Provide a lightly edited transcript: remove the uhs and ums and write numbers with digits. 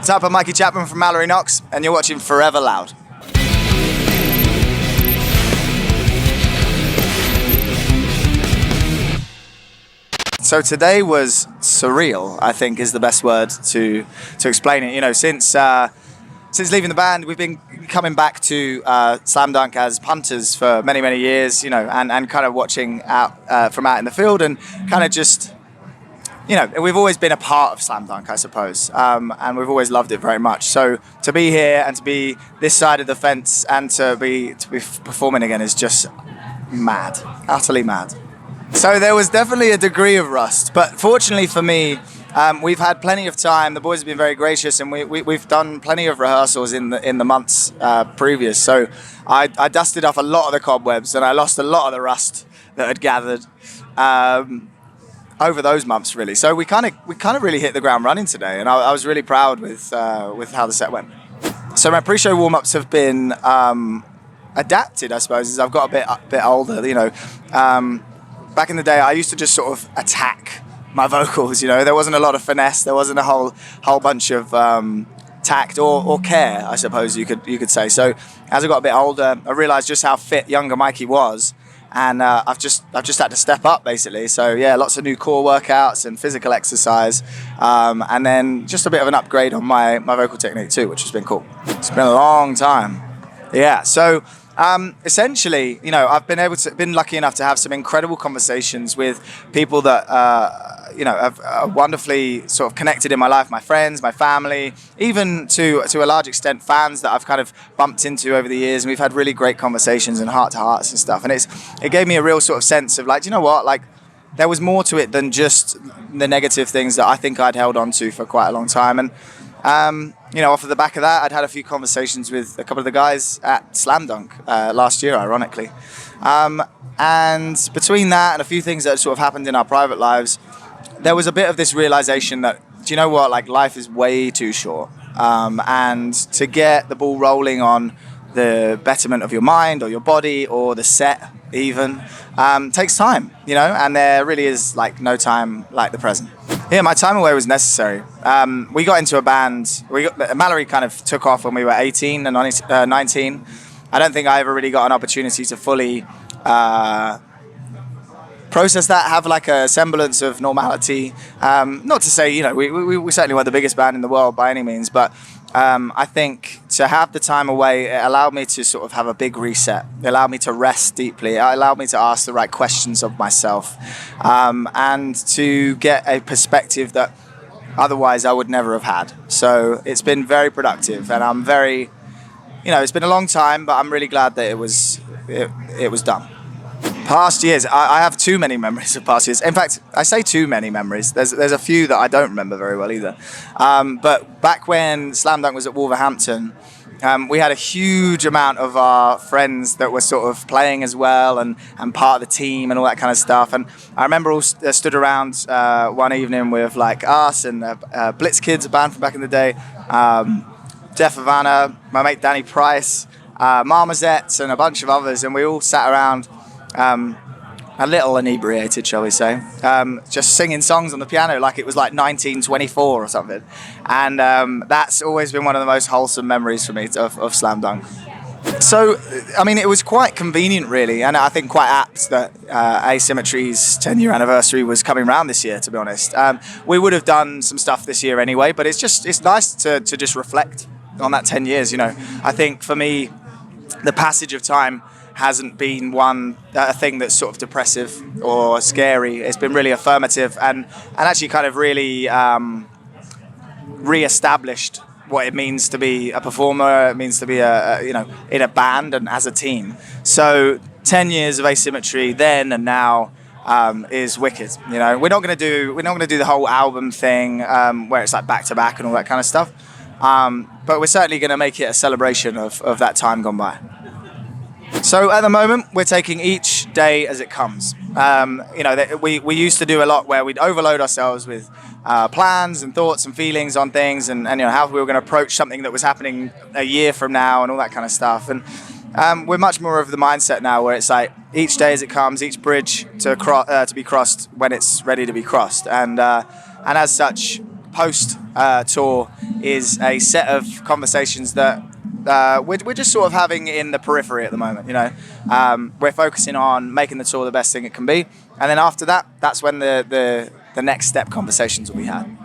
What's up, I'm Mikey Chapman from Mallory Knox, and you're watching Forever Loud. So today was surreal, I think is the best word to explain it. You know, since leaving the band, we've been coming back to Slam Dunk as punters for many, many years, you know, and kind of watching out from out in the field and kind of just, you know, we've always been a part of Slam Dunk, I suppose, and we've always loved it very much. So to be here and to be this side of the fence and to be performing again is just mad, utterly mad. So there was definitely a degree of rust, but fortunately for me, we've had plenty of time. The boys have been very gracious, and we've done plenty of rehearsals in the months previous. So I dusted off a lot of the cobwebs, and I lost a lot of the rust that had gathered over those months, really. So we kind of really hit the ground running today, and I was really proud with how the set went. So my pre-show warm-ups have been adapted, I suppose, as I've got a bit older. You know, back in the day, I used to just sort of attack my vocals. You know, there wasn't a lot of finesse. There wasn't a whole bunch of tact or care, I suppose you could say. So as I got a bit older, I realised just how fit younger Mikey was. And I've just had to step up, basically. So yeah, lots of new core workouts and physical exercise, and then just a bit of an upgrade on my vocal technique too, which has been cool. It's been a long time. Yeah. So essentially, you know, I've been lucky enough to have some incredible conversations with people that you know have wonderfully sort of connected in my life, my friends, my family, even to a large extent fans that I've kind of bumped into over the years, and we've had really great conversations and heart to hearts and stuff. And it gave me a real sort of sense of like, you know what, like there was more to it than just the negative things that I think I'd held on to for quite a long time. And you know, off of the back of that, I'd had a few conversations with a couple of the guys at Slam Dunk last year, ironically. And between that and a few things that had sort of happened in our private lives, there was a bit of this realization that, do you know what, like life is way too short. And to get the ball rolling on the betterment of your mind or your body or the set even, takes time, you know, and there really is like no time like the present. Yeah, my time away was necessary. We got into a band. Mallory kind of took off when we were 18 and 19. I don't think I ever really got an opportunity to fully process that, have like a semblance of normality. Not to say, you know, we certainly weren't the biggest band in the world by any means, but I think to have the time away, it allowed me to sort of have a big reset. It allowed me to rest deeply. It allowed me to ask the right questions of myself, and to get a perspective that otherwise I would never have had. So it's been very productive, and I'm very, you know, it's been a long time, but I'm really glad that it was done. Past years, I have too many memories of past years. In fact, I say too many memories. There's a few that I don't remember very well either. But back when Slam Dunk was at Wolverhampton, we had a huge amount of our friends that were sort of playing as well and part of the team and all that kind of stuff. And I remember all stood around one evening with like us and Blitz Kids, a band from back in the day, Jeff Havana, my mate Danny Price, Marmozets and a bunch of others, and we all sat around a little inebriated, shall we say, just singing songs on the piano like it was like 1924 or something. And that's always been one of the most wholesome memories for me of Slam Dunk. So, I mean, it was quite convenient, really, and I think quite apt that Asymmetry's 10-year anniversary was coming around this year, to be honest. We would have done some stuff this year anyway, but it's nice to just reflect on that 10 years, you know. I think for me, the passage of time hasn't been a thing that's sort of depressive or scary. It's been really affirmative and actually kind of really re-established what it means to be a performer. It means to be you know, in a band and as a team. So 10 years of Asymmetry then and now is wicked. You know, we're not going to do the whole album thing where it's like back to back and all that kind of stuff. But we're certainly going to make it a celebration of that time gone by. So at the moment, we're taking each day as it comes. You know, we used to do a lot where we'd overload ourselves with plans and thoughts and feelings on things, and you know how we were going to approach something that was happening a year from now and all that kind of stuff. And we're much more of the mindset now where it's like each day as it comes, each bridge to be crossed when it's ready to be crossed. And as such, post tour is a set of conversations that we're just sort of having in the periphery at the moment. We're focusing on making the tour the best thing it can be, and then after that, that's when the next step conversations will be had.